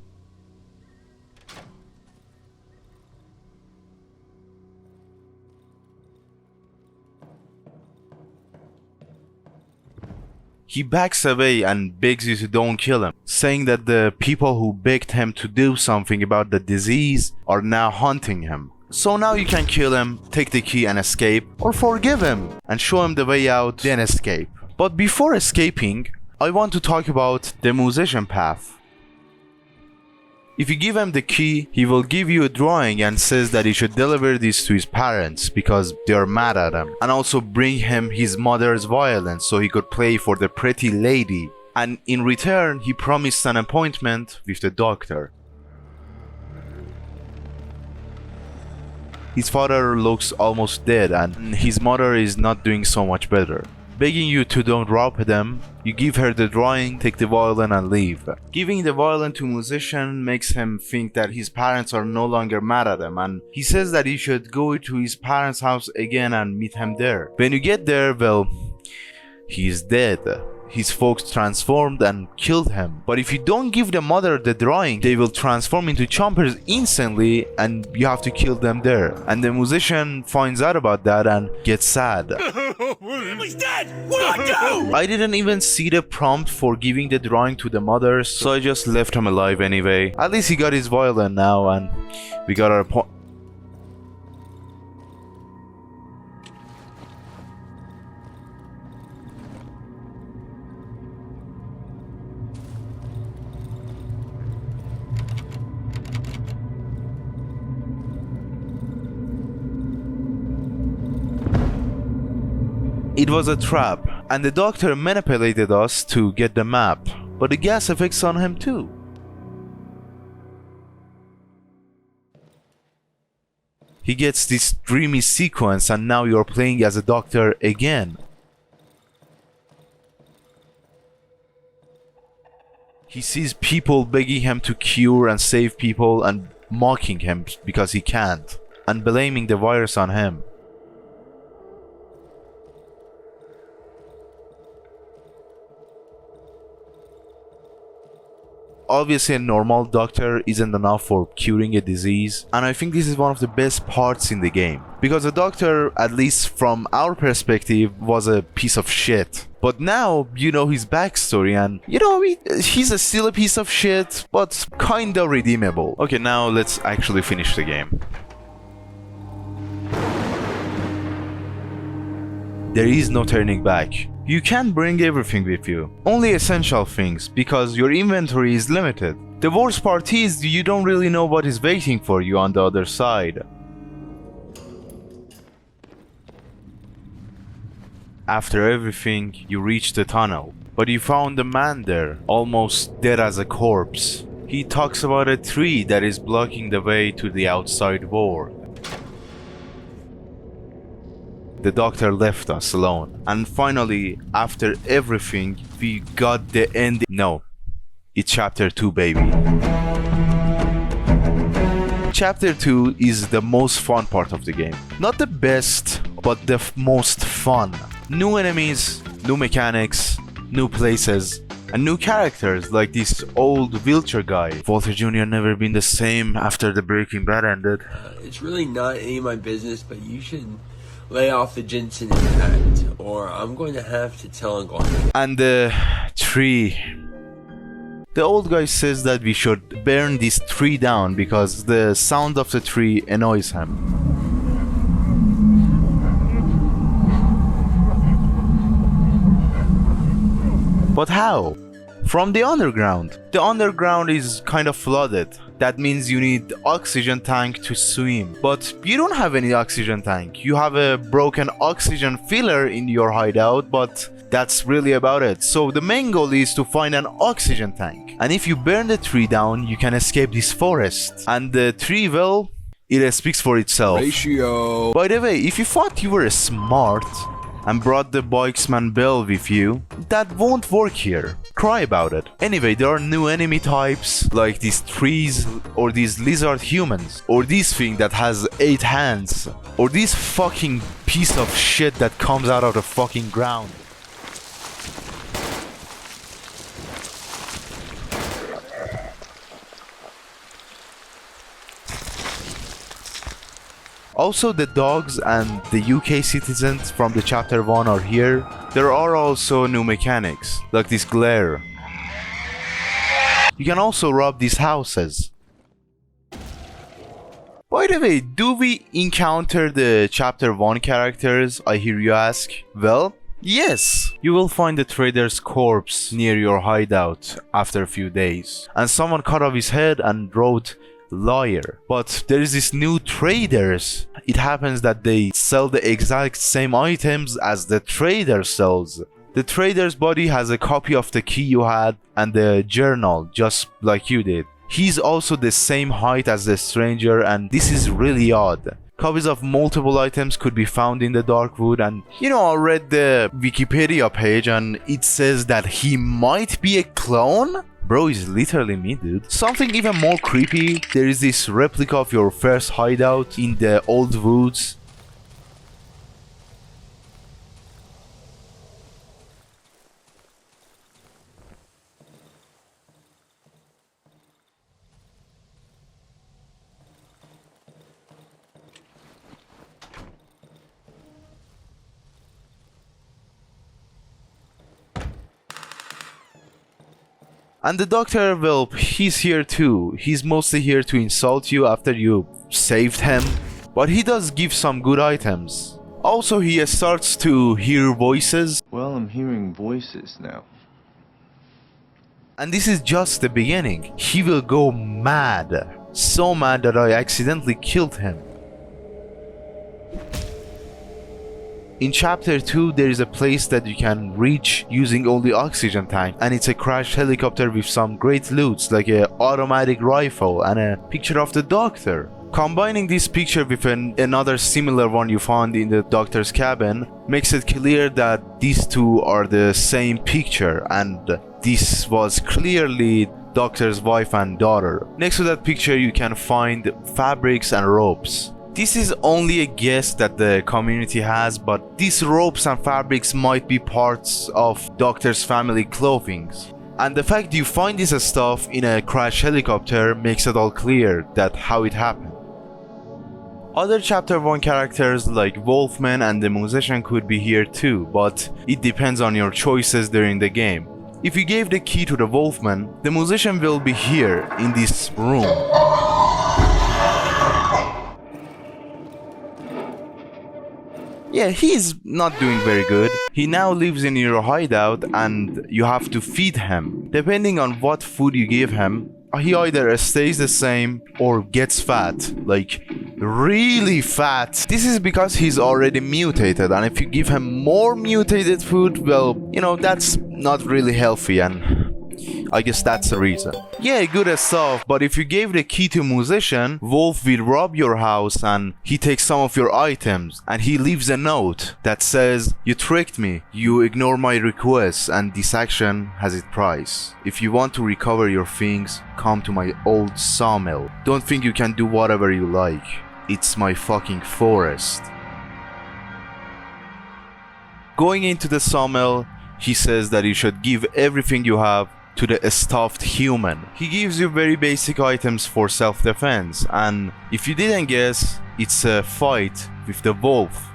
He backs away and begs you to don't kill him, saying that the people who begged him to do something about the disease are now hunting him. So now you can kill him, take the key and escape, or forgive him and show him the way out, then escape. But before escaping, I want to talk about the musician path. If you give him the key, he will give you a drawing and says that he should deliver this to his parents because they are mad at him, and also bring him his mother's violin so he could play for the pretty lady. And in return, he promised an appointment with the doctor. His father looks almost dead and his mother is not doing so much better. Begging you to don't rob them, you give her the drawing, take the violin and leave. Giving the violin to musician makes him think that his parents are no longer mad at him, and he says that he should go to his parents' house again and meet him there. When you get there, well, he's dead. his folks transformed and killed him. But if you don't give the mother the drawing, they will transform into chompers instantly and you have to kill them there. And the musician finds out about that and gets sad. He's dead! What do I do? I didn't even see the prompt for giving the drawing to the mother, so I just left him alive anyway. At least he got his violin now and we got our point. It was a trap, and the doctor manipulated us to get the map, but the gas effects on him too. He gets this dreamy sequence and now you're playing as a doctor again. He sees people begging him to cure and save people and mocking him because he can't, and blaming the virus on him. Obviously a normal doctor isn't enough for curing a disease, and I think this is one of the best parts in the game, because the doctor, at least from our perspective, was a piece of shit. But now you know his backstory and you know he's still a piece of shit, but kinda redeemable. Okay, now let's actually finish the game. There is no turning back. You can't bring everything with you, only essential things, because your inventory is limited. The worst part is you don't really know what is waiting for you on the other side. After everything, you reach the tunnel, but you found a man there, almost dead as a corpse. He talks about a tree that is blocking the way to the outside world. The doctor left us alone, and finally, after everything, we got the end. No, it's chapter 2, baby. Chapter 2 is the most fun part of the game. Not the best, but the most fun. New enemies, new mechanics, new places, and new characters like this old wheelchair guy. Walter Jr. never been the same after the Breaking Bad ended. It's really not any of my business, but you should lay off the ginseng impact, or I'm going to have to tell Uncle. And the tree. The old guy says that we should burn this tree down because the sound of the tree annoys him. But how? From the underground. The underground is kind of flooded. That means you need oxygen tank to swim. But you don't have any oxygen tank. You have a broken oxygen filler in your hideout, but that's really about it. So the main goal is to find an oxygen tank. And if you burn the tree down, you can escape this forest. And the tree, well, it speaks for itself. Ratio. By the way, if you thought you were smart and brought the bikesman bell with you, that won't work here. Cry about it. Anyway, there are new enemy types like these trees, or these lizard humans, or this thing that has 8 hands, or this fucking piece of shit that comes out of the fucking ground. Also, the dogs and the UK citizens from the chapter 1 are here. There are also new mechanics, like this glare. You can also rob these houses. By the way, do we encounter the chapter 1 characters, I hear you ask? Well, yes! You will find the trader's corpse near your hideout after a few days. And someone cut off his head and wrote liar. But there is this new traders. It happens that they sell the exact same items as the trader sells. The trader's body has a copy of the key you had and the journal, just like you did. He's also the same height as the stranger, and this is really odd. Copies of multiple items could be found in the Darkwood, and I read the Wikipedia page and it says that he might be a clone? Bro, is literally me, dude. Something even more creepy, there is this replica of your first hideout in the old woods. And the doctor, well, he's here too. He's mostly here to insult you after you saved him, but he does give some good items. Also, he starts to hear voices. Well, I'm hearing voices now. And this is just the beginning. He will go mad. So mad that I accidentally killed him. In chapter 2, there is a place that you can reach using only oxygen tank, and it's a crashed helicopter with some great loots like an automatic rifle and a picture of the doctor. Combining this picture with another similar one you found in the doctor's cabin makes it clear that these two are the same picture, and this was clearly doctor's wife and daughter. Next to that picture you can find fabrics and ropes. This is only a guess that the community has, but these ropes and fabrics might be parts of doctor's family clothing. And the fact you find this stuff in a crashed helicopter makes it all clear that how it happened. Other chapter 1 characters like Wolfman and the musician could be here too, but it depends on your choices during the game. If you gave the key to the Wolfman, the musician will be here in this room. Yeah, he's not doing very good. He now lives in your hideout and you have to feed him. Depending on what food you give him, he either stays the same or gets fat, like really fat. This is because he's already mutated, and if you give him more mutated food, well, you know, that's not really healthy, and I guess that's the reason. Yeah, good stuff, but if you gave the key to musician, Wolf will rob your house and he takes some of your items, and he leaves a note that says, "You tricked me, you ignore my requests, and this action has its price. If you want to recover your things, come to my old sawmill. Don't think you can do whatever you like. It's my fucking forest." Going into the sawmill, he says that you should give everything you have to the stuffed human. He gives you very basic items for self-defense, and if you didn't guess, it's a fight with the wolf.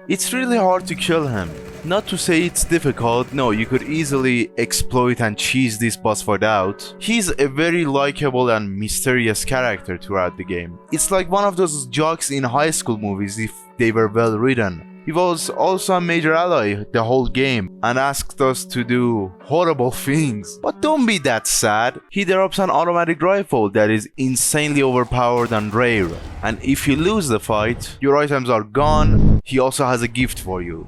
It's really hard to kill him. Not to say it's difficult, no, you could easily exploit and cheese this boss fight out. He's a very likable and mysterious character throughout the game. It's like one of those jokes in high school movies if they were well written. He was also a major ally the whole game and asked us to do horrible things. But don't be that sad. He drops an automatic rifle that is insanely overpowered and rare. And if you lose the fight, your items are gone. He also has a gift for you.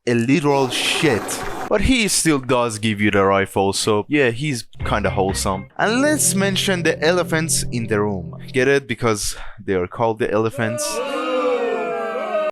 A literal shit. But he still does give you the rifle, so yeah, he's kinda wholesome. And let's mention the elephants in the room. Get it? Because they are called the elephants.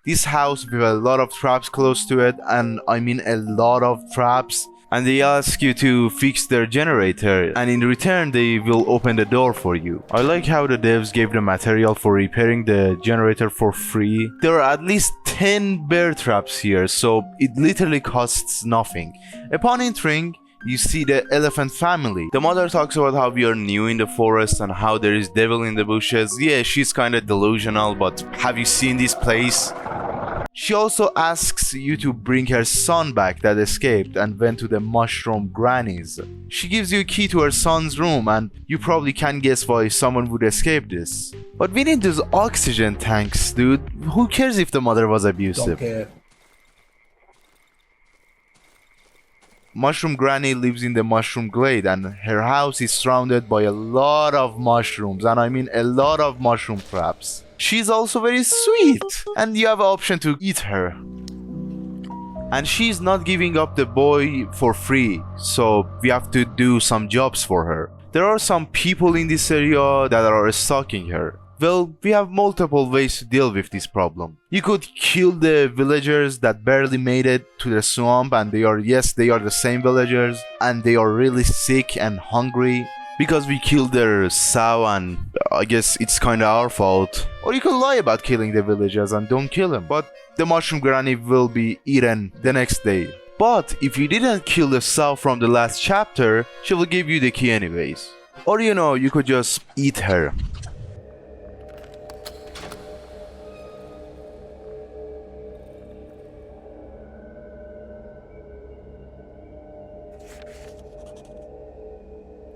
This house with a lot of traps close to it, and I mean a lot of traps. And they ask you to fix their generator, and in return they will open the door for you. I like how the devs gave the material for repairing the generator for free. There are at least 10 bear traps here, so it literally costs nothing. Upon entering, you see the elephant family. The mother talks about how we are new in the forest and how there is devil in the bushes. Yeah, she's kinda delusional, but have you seen this place? She also asks you to bring her son back that escaped and went to the mushroom grannies. She gives you a key to her son's room, and you probably can't guess why someone would escape this. But we need those oxygen tanks, dude. Who cares if the mother was abusive? Don't care. Mushroom Granny lives in the mushroom glade, and her house is surrounded by a lot of mushrooms, and I mean a lot of mushroom traps. She's also very sweet, and you have an option to eat her. And she's not giving up the boy for free, so we have to do some jobs for her. There are some people in this area that are stalking her. Well, we have multiple ways to deal with this problem. You could kill the villagers that barely made it to the swamp, and they are the same villagers, and they are really sick and hungry because we killed their sow, and I guess it's kinda our fault. Or you could lie about killing the villagers and don't kill them, but the mushroom granny will be eaten the next day. But if you didn't kill the sow from the last chapter, she will give you the key anyways. Or you know, you could just eat her.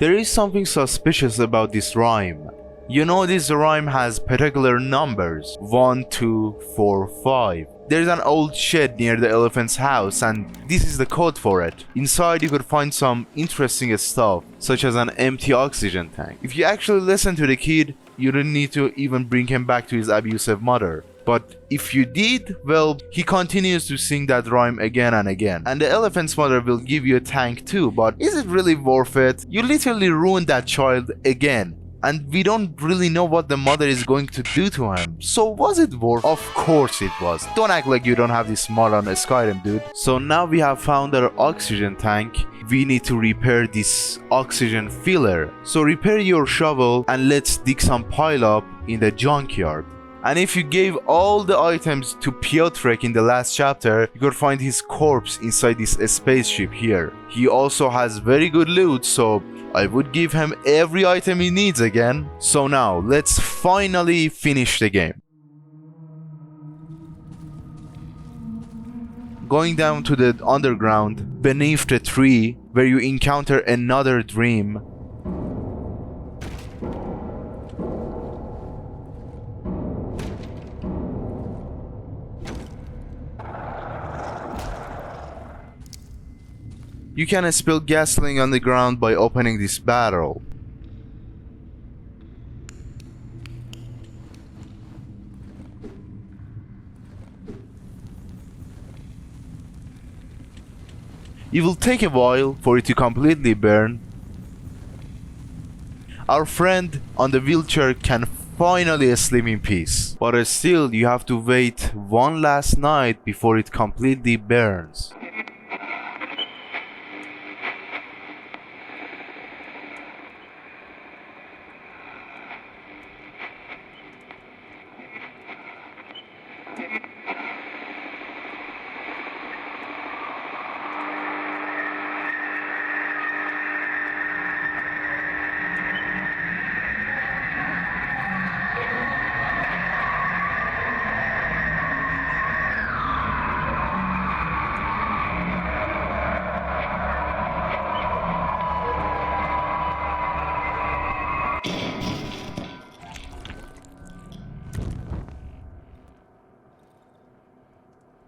There is something suspicious about this rhyme. You know this rhyme has particular numbers 1, 2, 4, 5. There's an old shed near the elephant's house and this is the code for it. Inside you could find some interesting stuff such as an empty oxygen tank. If you actually listen to the kid, you don't need to even bring him back to his abusive mother. But if you did, well, he continues to sing that rhyme again and again. And the elephant's mother will give you a tank too, but is it really worth it? You literally ruined that child again. And we don't really know what the mother is going to do to him. So was it worth? Of course it was. Don't act like you don't have this smart on Skyrim, dude. So now we have found our oxygen tank. We need to repair this oxygen filler. So repair your shovel and let's dig some pile up in the junkyard. And if you gave all the items to Piotrek in the last chapter, you could find his corpse inside this spaceship here. He also has very good loot, so I would give him every item he needs again. So now, let's finally finish the game. Going down to the underground, beneath the tree, where you encounter another dream. You can spill gasoline on the ground by opening this barrel. It will take a while for it to completely burn. Our friend on the wheelchair can finally sleep in peace. But still, you have to wait one last night before it completely burns.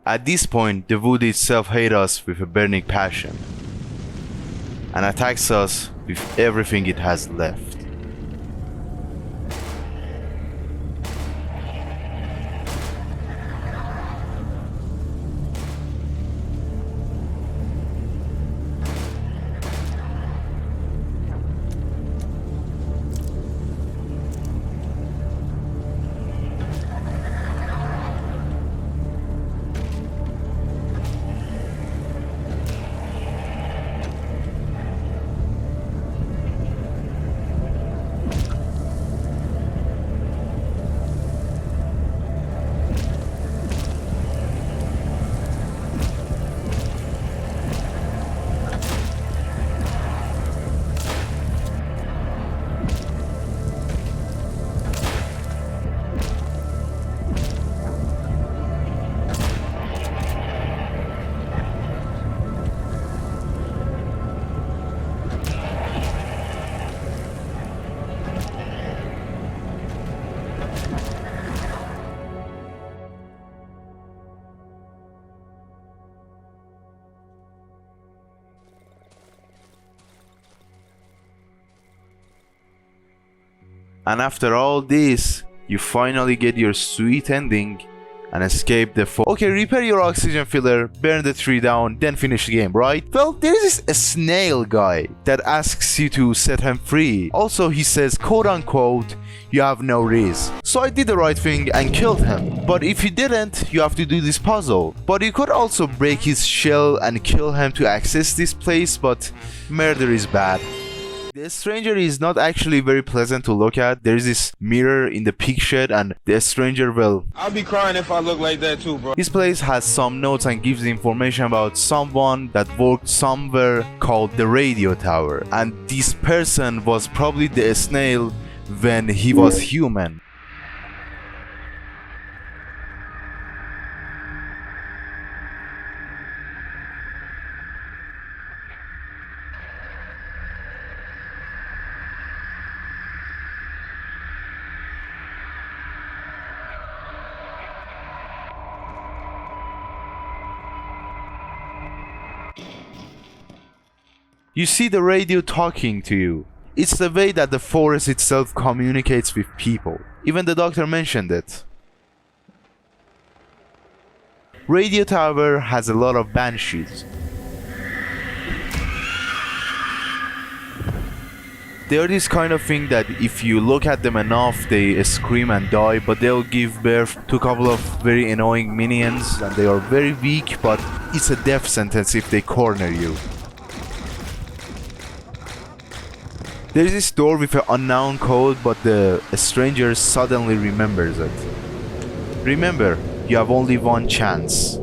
At this point, the wood itself hates us with a burning passion and attacks us with everything it has left. And after all this, you finally get your sweet ending and escape the fall. Okay, repair your oxygen filler, burn the tree down, then finish the game, right? Well, there is a snail guy that asks you to set him free. Also, he says, quote unquote, you have no reason. So I did the right thing and killed him. But if you didn't, you have to do this puzzle. But you could also break his shell and kill him to access this place, but murder is bad. The stranger is not actually very pleasant to look at. There is this mirror in the pig shed and the stranger will... I'll be crying if I look like that too, bro. This place has some notes and gives information about someone that worked somewhere called the radio tower. And this person was probably the snail when he was human. You see the radio talking to you. It's the way that the forest itself communicates with people. Even the doctor mentioned it. Radio tower has a lot of banshees. They are this kind of thing that if you look at them enough, they scream and die, but they'll give birth to a couple of very annoying minions, and they are very weak, but it's a death sentence if they corner you. There is this door with an unknown code, but the stranger suddenly remembers it. Remember, you have only one chance.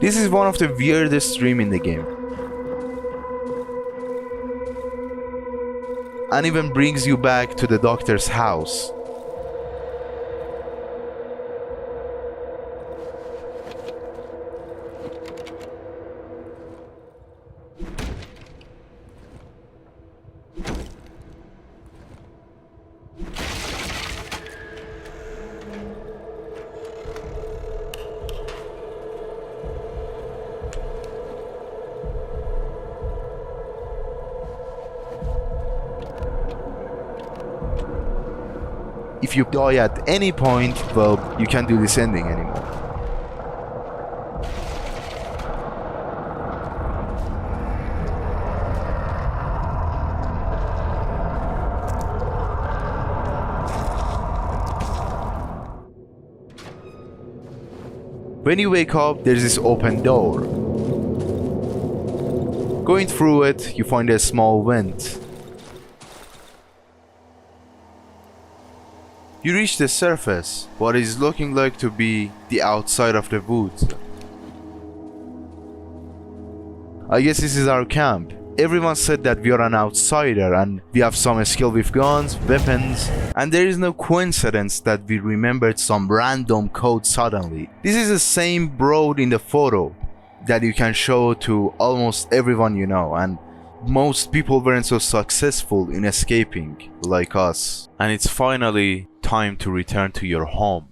This is one of the weirdest dreams in the game. And even brings you back to the doctor's house. If you die at any point, well, you can't do this ending anymore. When you wake up, there's this open door. Going through it, you find a small vent. You reach the surface, what is looking like to be the outside of the woods. I guess this is our camp. Everyone said that we are an outsider and we have some skill with guns, weapons, and there is no coincidence that we remembered some random code suddenly. This is the same road in the photo that you can show to almost everyone you know, and most people weren't so successful in escaping like us. And it's finally time to return to your home.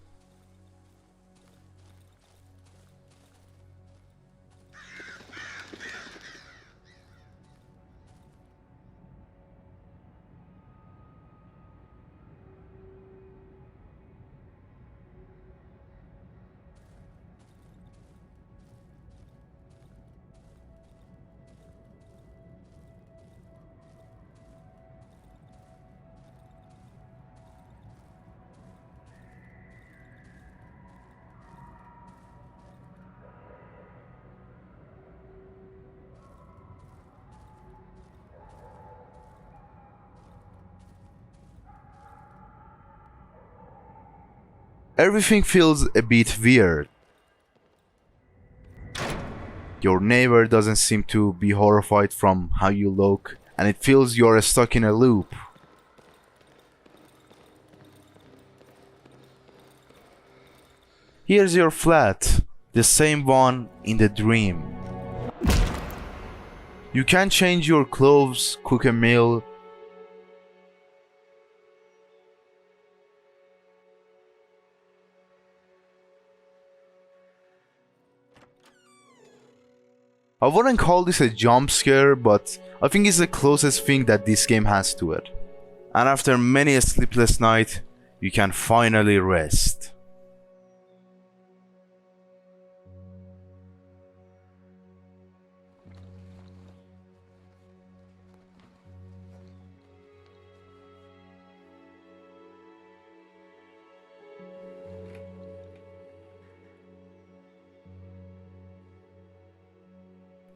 Everything feels a bit weird. Your neighbor doesn't seem to be horrified from how you look, and it feels you're stuck in a loop. Here's your flat, the same one in the dream. You can change your clothes, cook a meal. I wouldn't call this a jump scare, but I think it's the closest thing that this game has to it. And after many a sleepless night, you can finally rest.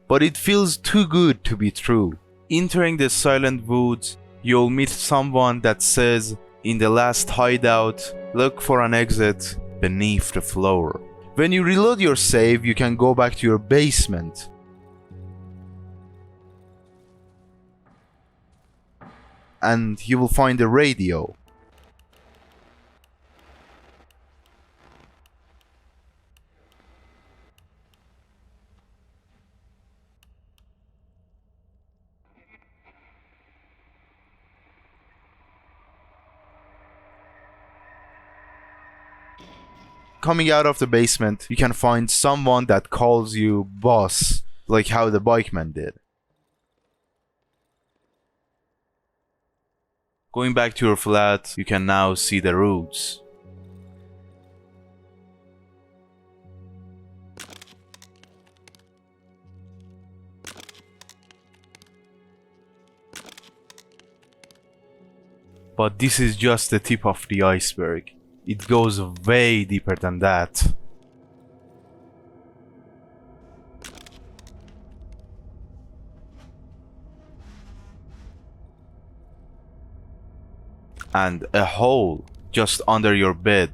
But it feels too good to be true. Entering the silent woods, you'll meet someone that says, in the last hideout, look for an exit beneath the floor. When you reload your save, you can go back to your basement. And you will find a radio. coming out of the basement, you can find someone that calls you boss, like how the bikeman did. Going back to your flat, you can now see the routes. But this is just the tip of the iceberg. It goes way deeper than that. And a hole just under your bed.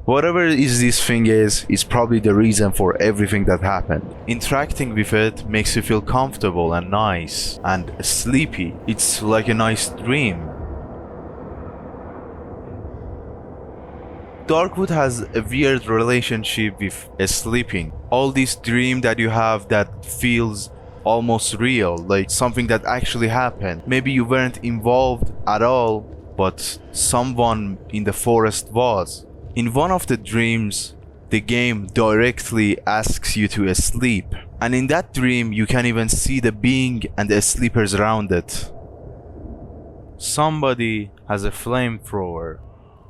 Whatever is this thing is probably the reason for everything that happened. Interacting with it makes you feel comfortable and nice and sleepy. It's like a nice dream. Darkwood has a weird relationship with sleeping. All this dream that you have that feels almost real, like something that actually happened. Maybe you weren't involved at all, but someone in the forest was. In one of the dreams, the game directly asks you to sleep, and in that dream you can even see the being and the sleepers around it. Somebody has a flamethrower,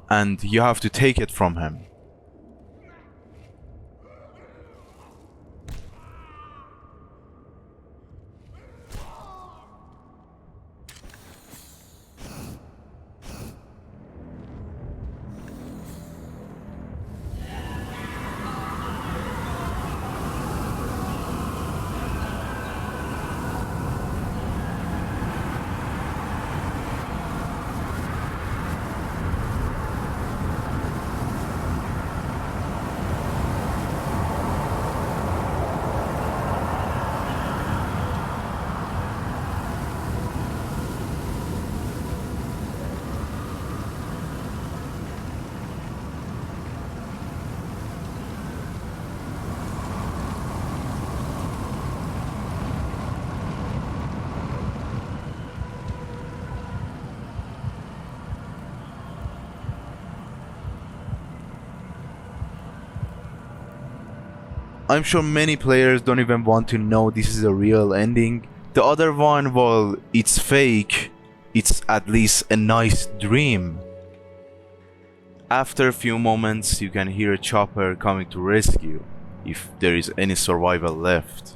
and you have to take it from him. I'm sure many players don't even want to know this is a real ending. The other one, well, it's fake. It's at least a nice dream. After a few moments, you can hear a chopper coming to rescue, if there is any survival left.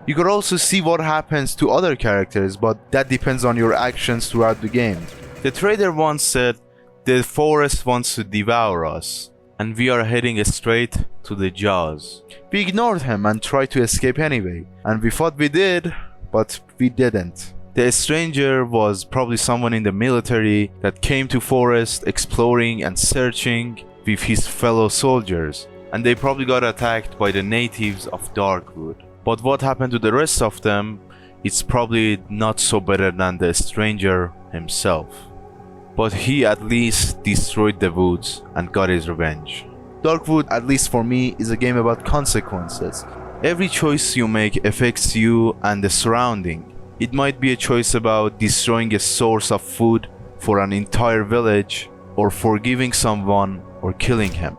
You could also see what happens to other characters, but that depends on your actions throughout the game. The trader once said, "The forest wants to devour us, and we are heading straight to the jaws." We ignored him and tried to escape anyway, and we thought we did, but we didn't. The stranger was probably someone in the military that came to forest exploring and searching with his fellow soldiers, and they probably got attacked by the natives of Darkwood. But what happened to the rest of them, it's probably not so better than the stranger himself. But he at least destroyed the woods and got his revenge. Darkwood, at least for me, is a game about consequences. Every choice you make affects you and the surrounding. It might be a choice about destroying a source of food for an entire village, or forgiving someone or killing him.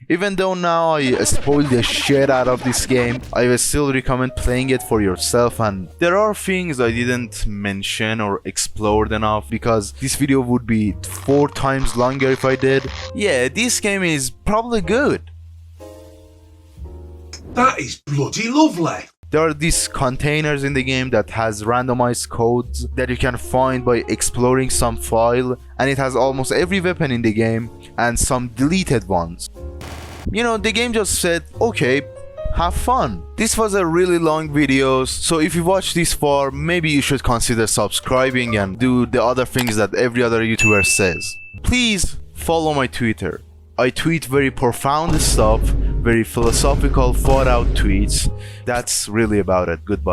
Even though now I spoiled the shit out of this game, I will still recommend playing it for yourself, and there are things I didn't mention or explored enough because this video would be 4 times longer if I did. Yeah, this game is probably good. That is bloody lovely. There are these containers in the game that has randomized codes that you can find by exploring some file, and it has almost every weapon in the game and some deleted ones. You know, the game just said, okay, have fun. This was a really long video, so if you watched this far, maybe you should consider subscribing and do the other things that every other YouTuber says. Please follow my Twitter. I tweet very profound stuff, very philosophical, thought out tweets. That's really about it. Goodbye.